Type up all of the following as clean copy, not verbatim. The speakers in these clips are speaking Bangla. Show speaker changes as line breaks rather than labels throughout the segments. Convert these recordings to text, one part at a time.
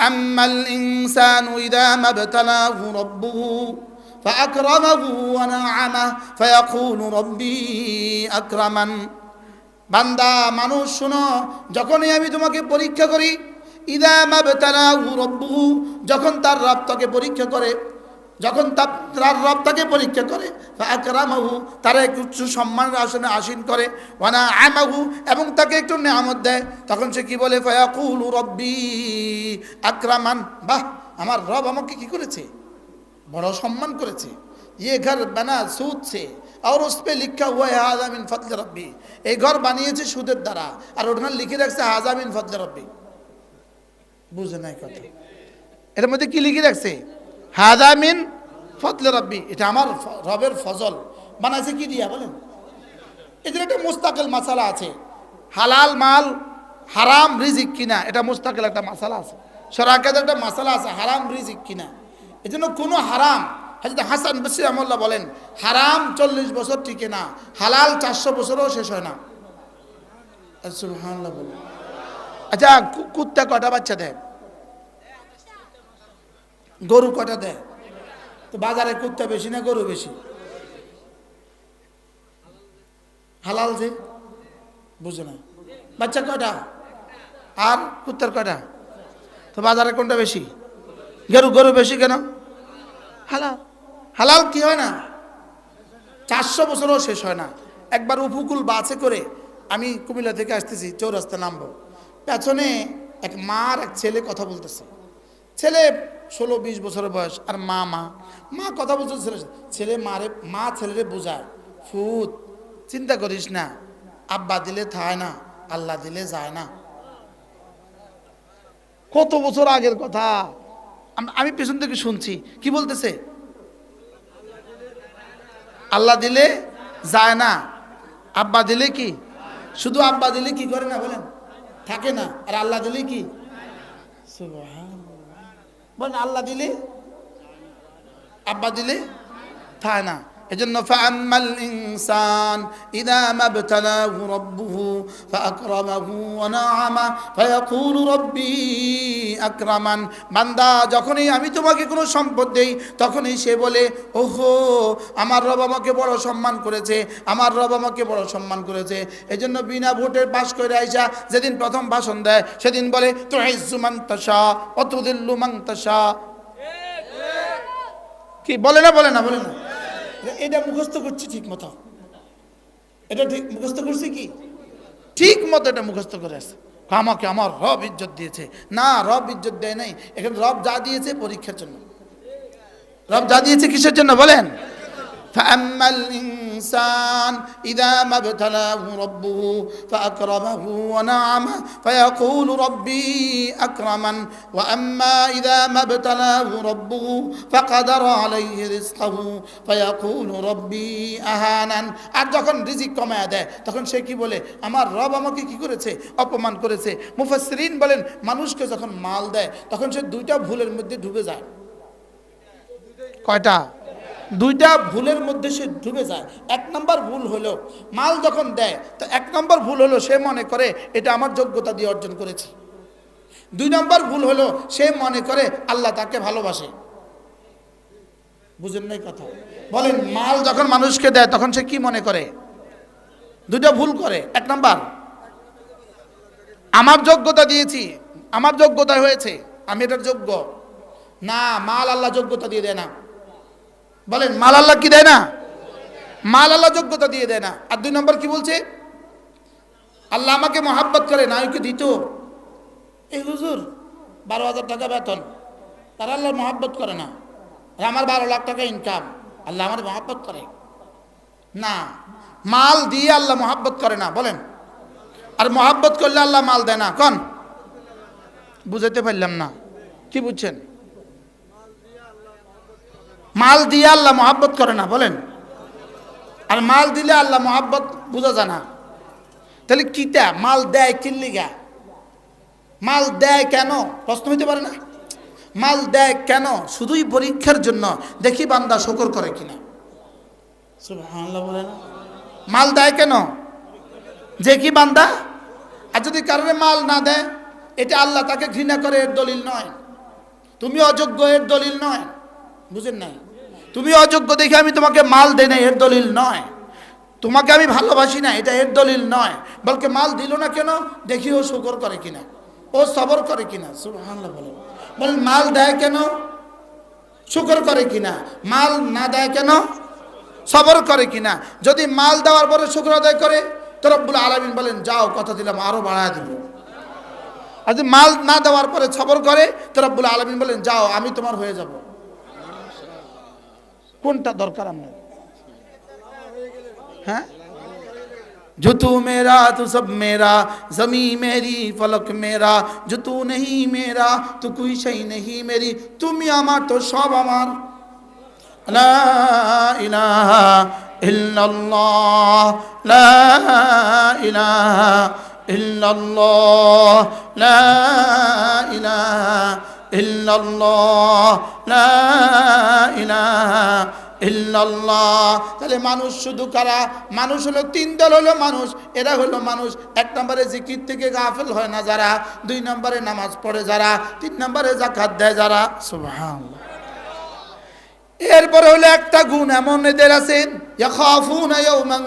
ফাআম্মাল ইনসানু ইযা মাবতালাহু রাব্বুহু ফাআকরামাহু ওয়া না'আমাহু ফায়াকুলু রাব্বি আকরামান। বান্দা মানুষ শোনো, যখনই আমি তোমাকে পরীক্ষা করি, ইযা মাবতালাহু রাব্বুহু, যখন তার রব তাকে পরীক্ষা করে, যখন তার রব তাকে পরীক্ষা করে, ফাআকরামাহু, তারা একটু উচ্চ সম্মানের আসনে আসীন করে, ওয়া না'আমাহু, এবং তাকে একটু নেয়ামত দেয়, তখন সে কি বলে? ফায়াকুলু রাব্বি আকরামান। বাহ, আমার রব আমাকে কি করেছে? বড় সম্মান করেছে। ये घर बना सूद से और उस पे लिखा हुआ है हाज़ा मिन फज़ल रब्बी। এই ঘর বানিয়েছে সুদের দ্বারা, আর ওখানে লিখে রাখছে হাज़ा मिन फज़ल रब्बी। বুঝে নাই কথা? এর মধ্যে কি লিখে রাখছে? হাযা মিন ফজল রাব্বি, এটা আমার রবের ফজল। বানাইছে কি দিয়া বলেন? এদের একটা মুস্তাকিল মাসালা আছে, হালাল মাল হারাম রিজিক কিনা, এটা মুস্তাকিল একটা মাসালা আছে। শরাকাতের একটা মাসালা আছে, হারাম রিজিক কিনা। এজন্য কোনো হারাম, হযরত হাসান বসরি রাহিমাহুল্লাহ বলেন, হারাম 40 বছর টিকে না, হালাল 400 বছরও শেষ হয় না। সুবহানাল্লাহ বলেন। আচ্ছা, কুত্তা কটা বাচ্চা দেয়? গরু কটা দেয়? তো বাজারে কুত্তা বেশি না গরু বেশি? হালাল যে, বুঝো না? বাচ্চা কয়টা আর কুত্তার কয়টা? তো বাজারে কোনটা বেশি? গরু বেশি কেন? হালাল। হালাল কি হয় না, 400 বছরও শেষ হয় না। একবার উপকূল বাসে করে আমি কুমিল্লা থেকে আসতেছি, চৌরাস্তা নামবো, পেছনে এক মা আর এক ছেলে কথা বলতেছে। ছেলে 16-20 বছরের বয়স, আর মা কথা বলছে। মা ছেলেরে বোঝায়, ফুত চিন্তা করিস না, আব্বা দিলে থায় না, আল্লাহ দিলে যায় না। কত বছর আগের কথা, আমি পেছন থেকে শুনছি। কি বলতেছে? আল্লাহ দিলে যায় না, আব্বা দিলে কি, শুধু আব্বা দিলে কি করে না বলেন, থাকে না, আর আল্লাহ দিলে কি, সুবহানাল্লাহ বলেন, আল্লাহ দিলে, আব্বা দিলে থাকে না। এজন্য ফাআম্মাল ইনসান ইযা মাবতালাহু রাব্বুহু ফাআকরামাহু ওয়া না'আমা ফায়াকুলু রাব্বি আকরামান। বান্দা, যখনই আমি তোমাকে কোনো সম্পদ দেই, তখনই সে বলে, ওহো, আমার রব আমাকে বড় সম্মান করেছে, আমার রব আমাকে বড় সম্মান করেছে। এজন্য বিনা ভোটে পাস করে আইসা যেদিন প্রথম ভাষণ দেয়, সেদিন বলে, তুইজ্জু মান তাশা ওয়া তুযিল্লু মান তাশা। কি বলে না? এটা মুখস্থ করছি ঠিক মতো, এটা ঠিক মুখস্থ করছি, কি ঠিক মতো এটা মুখস্থ করে আছে। আমাকে আমার রব ইজ্জত দিয়েছে। না, রব ইজ্জত দেয় নাই। এখানে রব যা দিয়েছে পরীক্ষার জন্য। রব যা দিয়েছে কিসের জন্য বলেন? فأما الإنسان إذا ما ابتلاه ربه فأكرمه ونعمه فيقول ربي أكرمن وأما إذا ما ابتلاه ربه فقدر عليه رزقه فيقول ربي أهانن। আর যখন রিজিক কমায়া দেয়, তখন সে কি বলে? আমার রব আমাকে কি করেছে? অপমান করেছে। মুফাসসিরিন বলেন, মানুষকে যখন মাল দেয়, তখন সে দুইটা ভুলের মধ্যে ডুবে যায়। কয়টা? দুইটা ভুলের মধ্যে সে ডুবে যায়। এক নম্বর ভুল হলো, মাল যখন দেয়, তো এক নম্বর ভুল হলো সে মনে করে এটা আমার যোগ্যতা দিয়ে অর্জন করেছি। 2 নম্বর ভুল হলো সে মনে করে আল্লাহ তাকে ভালোবাসে। বুঝেন নাই কথা? বলেন, মাল যখন মানুষকে দেয় তখন সে কি মনে করে? 2টা ভুল করে। 1 নম্বর, আমার যোগ্যতা দিয়েছি, আমার যোগ্যতা হয়েছে, আমি এটার যোগ্য। না, মাল আল্লাহ যোগ্যতা দিয়ে দেয় না। বলেন, মাল আল্লাহ কি দেয় না? মাল আল্লাহ যোগ্যতা দিয়ে দেয় না। আর 2 নম্বর কি বলছে? আল্লাহ আমাকে মহাব্বত করে না, ওকে দিত। এই হুজুর 12,000 টাকা বেতন, তারা আল্লাহ মহাব্বত করে না। আর আমার 12 লাখ টাকা ইনকাম, আল্লাহ আমার মহাব্বত করে না। মাল দিয়ে আল্লাহ মহাব্বত করে না। বলেন, আর মহাব্বত করলে আল্লাহ মাল দেয় না। কোন? বুঝাইতে পারলাম না, কি বুঝছেন? মাল দিয়ে আল্লাহ মহাব্বত করে না। বলেন, আর মাল দিলে আল্লাহ মহাব্বত বোঝা যায় না। তাহলে কিটা মাল দেয়? কিল্লিগা মাল দেয়? কেন? প্রশ্ন হইতে পারে না? মাল দেয় কেন? শুধুই পরীক্ষার জন্য, দেখি বান্দা শুকর করে কিনা। সুবহানাল্লাহ বলে না? মাল দেয় কেন? যে কি বান্দা, আর যদি কারণে মাল না দেয়, এটা আল্লাহ তাকে ঘৃণা করে এর দলিল নয়। তুমি অযোগ্য এর দলিল নয়, বুঝেন নাই? তুমি অযোগ্য দেখে আমি তোমাকে মাল দেই না এর দলিল নয়, তোমাকে আমি ভালোবাসি না এটা এর দলিল নয়, বলকে মাল দিল না কেন দেখি ও শুকর করে কিনা, ও সবর করে কিনা। সুবহানাল্লাহ বলেন। বলেন মাল দেয় কেন, শুকর করে কিনা, মাল না দেয় কেন, সবর করে কিনা। যদি মাল দেওয়ার পরে শুকর আদায় করে তো রব্বুল আলামিন বলেন যাও কথা দিলাম আরো বাড়ায় দিব। আর যদি মাল না দেওয়ার পরে সবর করে তো রব্বুল আলামিন বলেন যাও আমি তোমার হয়ে যাব। কোনটা দরকার আপনার? হ্যাঁ, जो तू मेरा तो सब मेरा, जमी मेरी फलक मेरा, जो तू नहीं मेरा तो कोई शई नहीं मेरी, তুমি আমার তো সব আমার। লা ইলাহা ইল্লাল্লাহ, লা ইলাহা ইল্লাল্লাহ, লা ইলাহা ইল্লাল্লাহ, লা ইলাহা ইল্লাল্লাহ। তাহলে মানুষ শুধু কারা? মানুষ হলো তিন দল হলো মানুষ। এরা হলো মানুষ, এক নম্বরে জিকির থেকে গাফেল হয় না যারা, দুই নম্বরে নামাজ পড়ে যারা, তিন নম্বরে যাকাত দেয় যারা। সুবহানাল্লাহ। এরপরে হলো একটা গুণ এমন এদের আছেন, ইয়াখাফুনা ইয়াওমান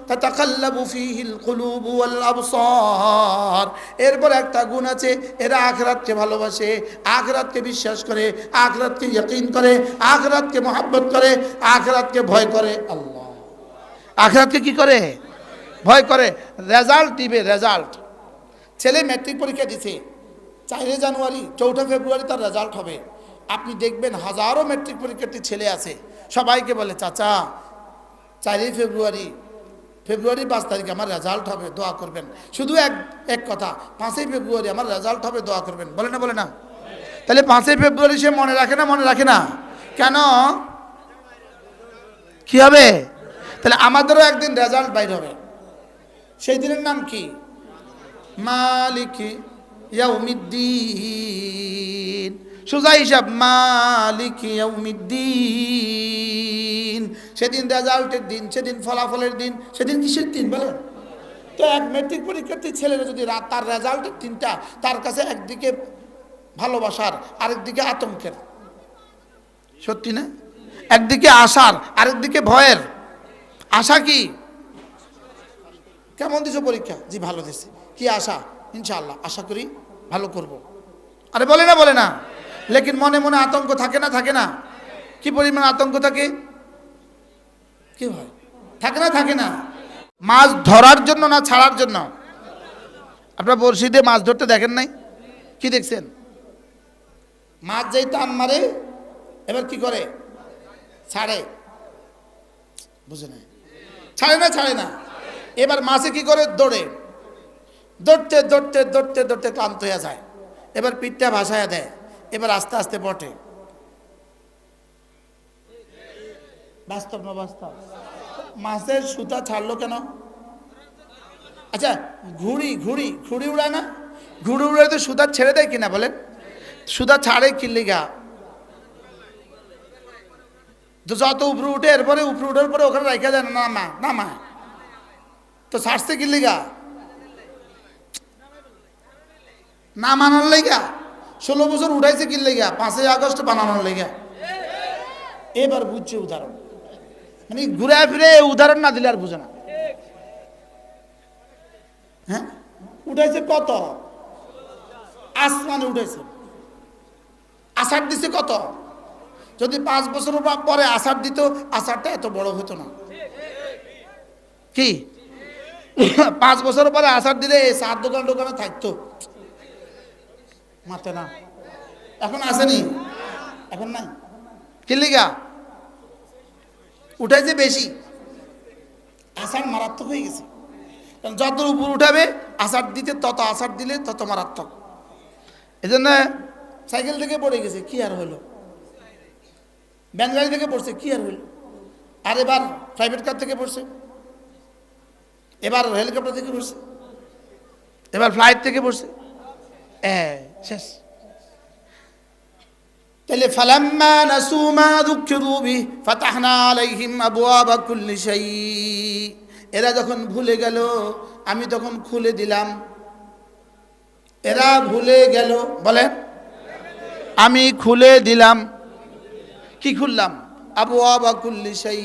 তাতাকাল্লাবু ফীহিল কুলুবু ওয়াল আবসার। এরপর একটা গুণ আছে, এরা আখিরাতকে ভালোবাসে, আখিরাতকে বিশ্বাস করে, আখিরাতকে ইয়াকিন করে, আখিরাতকে মহব্বত করে, আখিরাতকে ভয় করে। আল্লাহ আখিরাতকে কি করে? ভয় করে। রেজাল্ট দিবে, রেজাল্ট। ছেলে ম্যাট্রিক পরীক্ষা দিছে 4 জানুয়ারি, 4 ফেব্রুয়ারি তার রেজাল্ট হবে। আপনি দেখবেন হাজারো ম্যাট্রিক পরীক্ষার্থী ছেলে আছে, সবাইকে বলে চাচা 4 ফেব্রুয়ারি 5 তারিখে আমার রেজাল্ট হবে, দোয়া করবেন। শুধু এক কথা, 5 ফেব্রুয়ারি আমার রেজাল্ট হবে, দোয়া করবেন। বলে না, বলে না? তাহলে 5 ফেব্রুয়ারি সে মনে রাখে না, মনে রাখে না কেন? কি হবে? তাহলে আমাদেরও একদিন রেজাল্ট বাইর হবে। সেই দিনের নাম কি? মালিকি ইয়াউমিদ্দিন। সোজা হিসাব, মালিকি ইয়াউমিদ্দিন। সেদিন রেজাল্টের দিন, সেদিন ফলাফলের দিন, সেদিন কিসের দিন বলেন? তো এক ম্যাট্রিক পরীক্ষার্থী ছেলেরা যদি তার রেজাল্টের দিনটা তার কাছে একদিকে ভালোবাসার, আরেকদিকে আতঙ্কের, সত্যি না? একদিকে আশার, আরেকদিকে ভয়ের। আশা কি? কেমন দিছো পরীক্ষা? জি ভালো দিছি। কি আশা? ইনশাআল্লাহ আশা করি ভালো করব। আরে বলে না, বলে না? লেকিন মনে মনে আতঙ্ক থাকে না, থাকে না? কি পরিমাণ আতঙ্ক থাকে? কি হয়? থাকে না, থাকে না? মাছ ধরার জন্য না ছাড়ার জন্য? আপনারা বড়শি দিয়ে মাছ ধরতে দেখেন নাই? কি দেখছেন? মাছ যেই টান মারে এবার কি করে? ছাড়ে। বুঝে না? ছাড়ে না, ছাড়ে না। এবার মাছে কি করে? দৌড়ে। দৌড়তে দৌড়তে দৌড়তে দৌড়তে ক্লান্ত হয়ে যায়, এবার পিঠটা ভাসায় দেয়, এবার আস্তে আস্তে বটে। বাস্তব না বাস্তব? মাছের সুতা ছাড়লো কেন? আচ্ছা, ঘুড়ি ঘুড়ি ঘুড়ি উড়ায় না? ঘুড়ি উড়ায় তো সুতা ছেড়ে দেয় কিনা বলেন? সুতা ছাড়ে কি লিগা? তো যত উপরে উঠে, এরপরে উপরে উঠার পরে ওখানে রাখা যায় না, নামা। তো ছাড়ছে কি লিগা? না মানার লেগা। 16 বছর উঠাইছে কি লেগা? 5 আগস্ট বানানোর লেগা। এবার বুঝছে উদাহরণ, মানে ঘুরে ফিরে উদাহরণ না দিলে আর বুঝে না। হ্যাঁ, উঠাইছে কত? আসমানে উঠাইছে। আষাঢ় দিছে কত? যদি 5 বছর পরে আষাঢ় দিত, আষাঢ়টা এত বড় হতো না। কি 5 বছর পরে আষাঢ় দিলে এই 7 দোকানে থাকতো মাতে না? এখন আসেনি, এখন নাই। কি লিগা? উঠাইছে বেশি, আষাঢ় মারাত্মক হয়ে গেছে। যত উপর উঠাবে আষাঢ় দিতে, তত আষাঢ় দিলে তত মারাত্মক। এই জন্য সাইকেল থেকে পড়ে গেছে, কি আর হলো? ব্যান গাড়ি থেকে পড়ছে, কি আর হলো? আর এবার প্রাইভেট কার থেকে পড়ছে, এবার হেলিকপ্টার থেকে পড়ছে, এবার ফ্লাইট থেকে পড়ছে। শেষ। তাহলে ফালাম্মা নাসু মা যুকিরু বিহি ফাতাহনা আলাইহিম আবওয়াবা কুল্লি শাই। এরা যখন ভুলে গেল আমি তখন খুলে দিলাম। এরা ভুলে গেল, বলেন আমি খুলে দিলাম। কি খুললাম? আবওয়াবা কুল্লি শাই,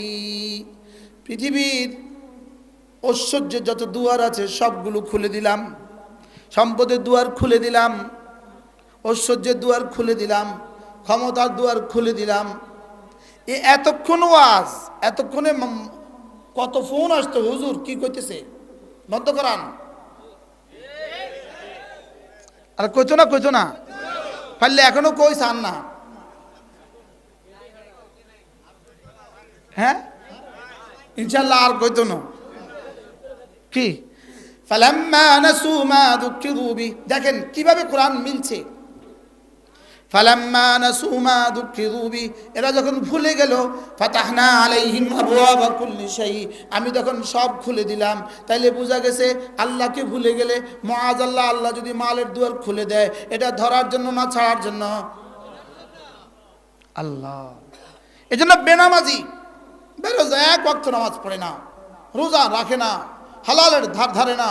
পৃথিবীর ঐশ্বর্যের যত দুয়ার আছে সবগুলো খুলে দিলাম। সম্পদের দুয়ার খুলে দিলাম, ঐশ্বর্যের দুয়ার খুলে দিলাম, ক্ষমতার দুয়ার খুলে দিলাম। এতক্ষণ ওয়াজ, এতক্ষণে কত ফোন আসতো, হুজুর কি কইতেছে, বন্ধ করান। আর কইতো না পারলে এখনো কই চান না। হ্যাঁ ইনশাল্লাহ আর কইতো না। কি ফালাম্মা নাসু মা যুকিরু বি, দেখেন কিভাবে কোরআন মিলছে। ফালাম্মা নাসু মা যুকিরু বি, এরা যখন ভুলে গেল, ফাতাহনা আলাইহিম আবওয়াবা কুল্লি শাই, আমি তখন সব খুলে দিলাম। তাইলে বোঝা গেছে আল্লাহকে ভুলে গেলে মুআযাল্লাহ, আল্লাহ যদি মালের দুয়ার খুলে দেয় এটা ধরার জন্য না ছাড়ার জন্য? আল্লাহ। এজন্য বেনামাজি বেরোজা, এক ওয়াক্ত নামাজ পড়ে না, রোজা রাখে না, হালালের ধার ধারে না,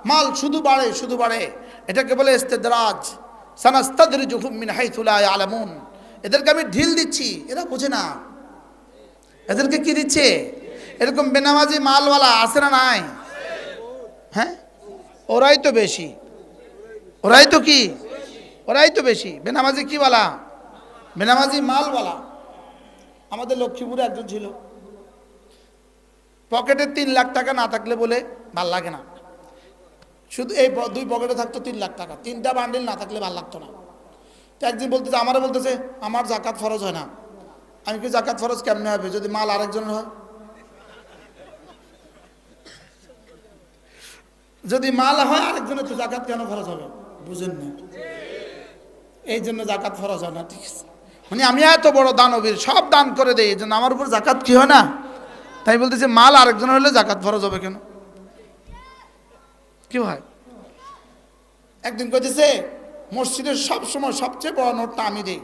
মাল শুধু বাড়ে শুধু বাড়ে। এটাকে বলে ইস্তেদরাজ। সানাস্তাদরিজুহুম মিন হাইথু লা ইয়ালামুন, এদেরকে আমি ঢিল দিচ্ছি, এরা বোঝে না। এদেরকে কি দিচ্ছে? এরকম বেনামাজি মালওয়ালা আছে না নাই? হ্যাঁ, ওরাই তো বেশি, ওরাই তো কি, ওরাই তো বেশি। বেনামাজি কি বলা? বেনামাজি মালওয়ালা। আমাদের লক্ষ্মীপুরে একজন ছিল, পকেটে 3 লাখ টাকা না থাকলে বলে ভাল লাগে না। শুধু এই 2 পকেটে থাকতো 3 লাখ টাকা, 3টা বান্ডিল না থাকলে ভাল লাগতো না। তো একদিন বলতেছে, আমারও বলতেছে আমার জাকাত ফরজ হয় না। আমি কি জাকাত ফরজ কেমনে হবে যদি মাল আরেকজনের হয়? যদি মাল হয় আরেকজনের তো জাকাত কেন ফরজ হবে? বুঝেন না, এই জন্য জাকাত ফরজ হয় না। ঠিক আছে, মানে আমি এত বড় দানবীর, সব দান করে দেই, এই জন্য আমার উপর জাকাত কি হয় না? তাই বলতেছে মাল আরেকজনের হলে জাকাত ফরজ হবে কেন? কি হয়? একদিন কইতেছে মসজিদের সবসময় সবচেয়ে বড় নোটটা আমি দেই,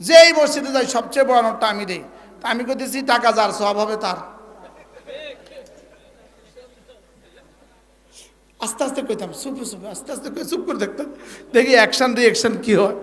যেই মসজিদে যাই সবচেয়ে বড় নোটটা আমি দেই। তা আমি কইতেছি টাকা যার সব হবে তার। আস্তে আস্তে কইতাম, চুপ চুপ, আস্তে আস্তে চুপ করে দেখতাম, দেখি অ্যাকশন রিঅ্যাকশন কি হয়।